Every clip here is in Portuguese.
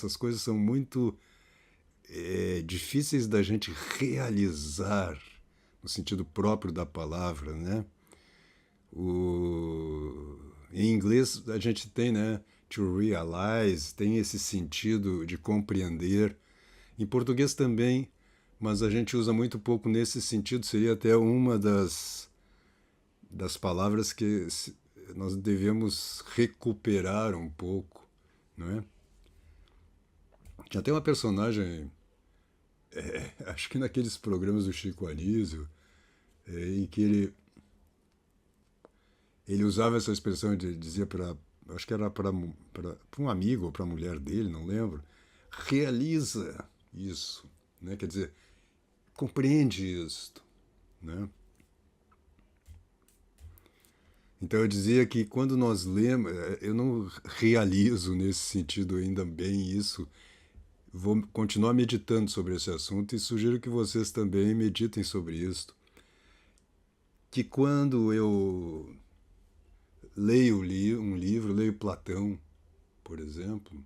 essas coisas são muito difíceis da gente realizar no sentido próprio da palavra, né? Em inglês a gente tem, né, to realize, tem esse sentido de compreender. Em português também, mas a gente usa muito pouco nesse sentido. Seria até uma das palavras que nós devemos recuperar um pouco, não é? Tinha até uma personagem, acho que naqueles programas do Chico Anísio, em que ele usava essa expressão de dizia para, acho que era para um amigo ou para a mulher dele, não lembro, realiza isso, né? Quer dizer, compreende isto, né? Então eu dizia que quando nós lemos, eu não realizo nesse sentido ainda bem isso, vou continuar meditando sobre esse assunto e sugiro que vocês também meditem sobre isso. Que quando eu leio um livro, leio Platão, por exemplo,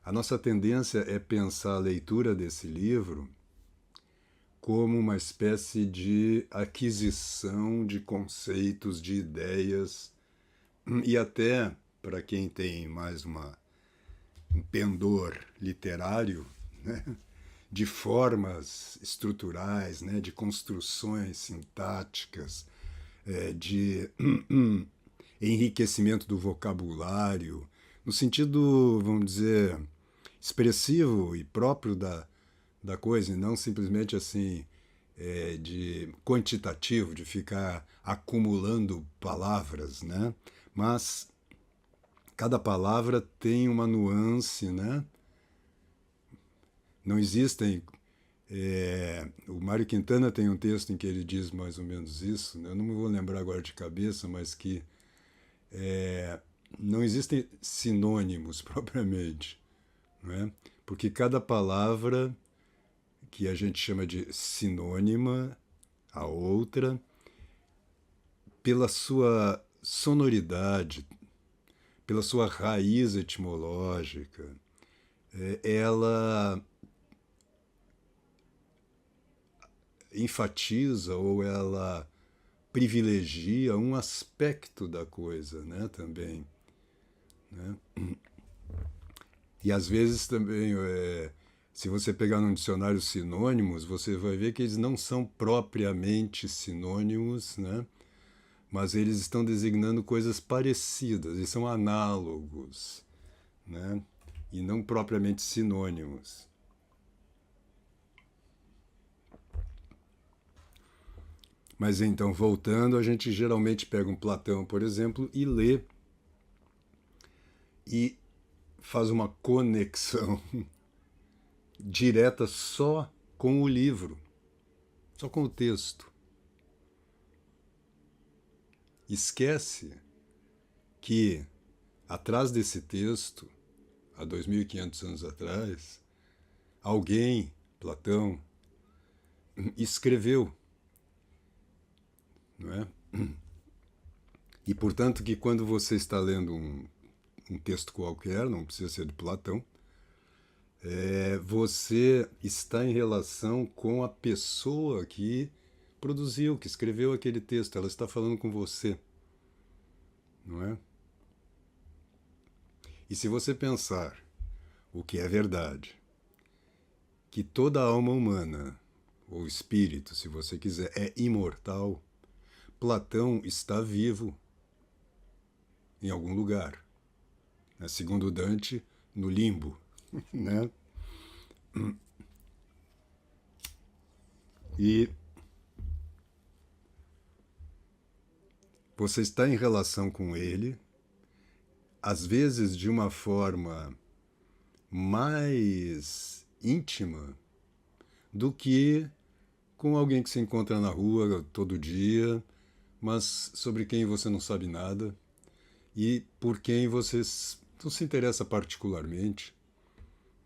a nossa tendência é pensar a leitura desse livro como uma espécie de aquisição de conceitos, de ideias, e até, para quem tem mais um pendor literário, né, de formas estruturais, né, de construções sintáticas, de enriquecimento do vocabulário, no sentido, vamos dizer, expressivo e próprio da coisa, e não simplesmente assim, de quantitativo, de ficar acumulando palavras, né? Mas cada palavra tem uma nuance, né? Não existem. O Mário Quintana tem um texto em que ele diz mais ou menos isso, né? Eu não me vou lembrar agora de cabeça, mas que não existem sinônimos propriamente, não é? Porque cada palavra que a gente chama de sinônima a outra, pela sua sonoridade, pela sua raiz etimológica, ela enfatiza ou ela privilegia um aspecto da coisa, né, também. Né? E às vezes também, se você pegar num dicionário sinônimos, você vai ver que eles não são propriamente sinônimos, né? Mas eles estão designando coisas parecidas, e são análogos, né? E não propriamente sinônimos. Mas então, voltando, a gente geralmente pega um Platão, por exemplo, e lê e faz uma conexão direta só com o livro, só com o texto. Esquece que atrás desse texto, há 2.500 anos atrás, alguém, Platão, escreveu, não é? E portanto que quando você está lendo um texto qualquer, não precisa ser de Platão, você está em relação com a pessoa que produziu, que escreveu aquele texto. Ela está falando com você, não é? E se você pensar o que é verdade, que toda alma humana, ou espírito, se você quiser, é imortal, Platão está vivo em algum lugar. Né? Segundo Dante, no limbo. Né? E você está em relação com ele, às vezes de uma forma mais íntima do que com alguém que se encontra na rua todo dia, mas sobre quem você não sabe nada e por quem você não se interessa particularmente.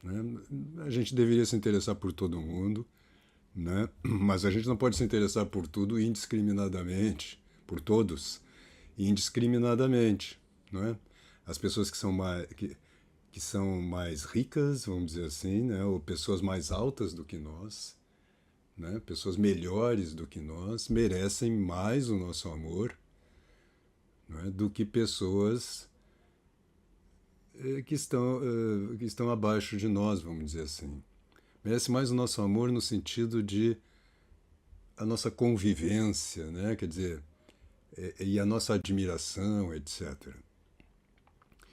Né? A gente deveria se interessar por todo mundo, né? Mas a gente não pode se interessar por tudo indiscriminadamente, por todos, indiscriminadamente. Não é? As pessoas que são mais... que são mais ricas, vamos dizer assim, né? Ou pessoas mais altas do que nós, né? Pessoas melhores do que nós, merecem mais o nosso amor, né? Do que pessoas que estão abaixo de nós, vamos dizer assim. Merece mais o nosso amor no sentido de a nossa convivência, né? Quer dizer, e a nossa admiração, etc.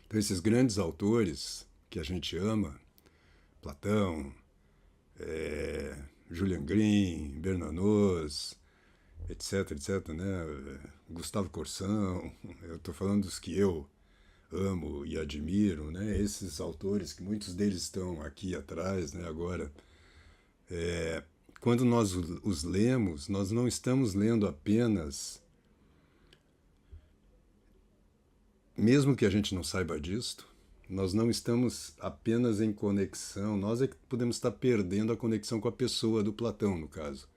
Então, esses grandes autores que a gente ama, Platão, Julian Green, Bernanos, etc, etc, né? Gustavo Corsão, eu estou falando dos que eu amo e admiro, né? Esses autores, que muitos deles estão aqui atrás, né? Agora, quando nós os lemos, nós não estamos lendo apenas, mesmo que a gente não saiba disto, nós não estamos apenas em conexão, nós é que podemos estar perdendo a conexão com a pessoa do Platão, no caso,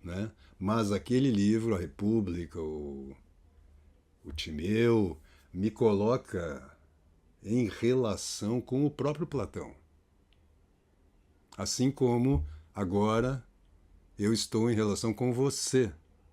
né? Mas aquele livro, A República, o Timeu, me coloca em relação com o próprio Platão. Assim como agora eu estou em relação com você,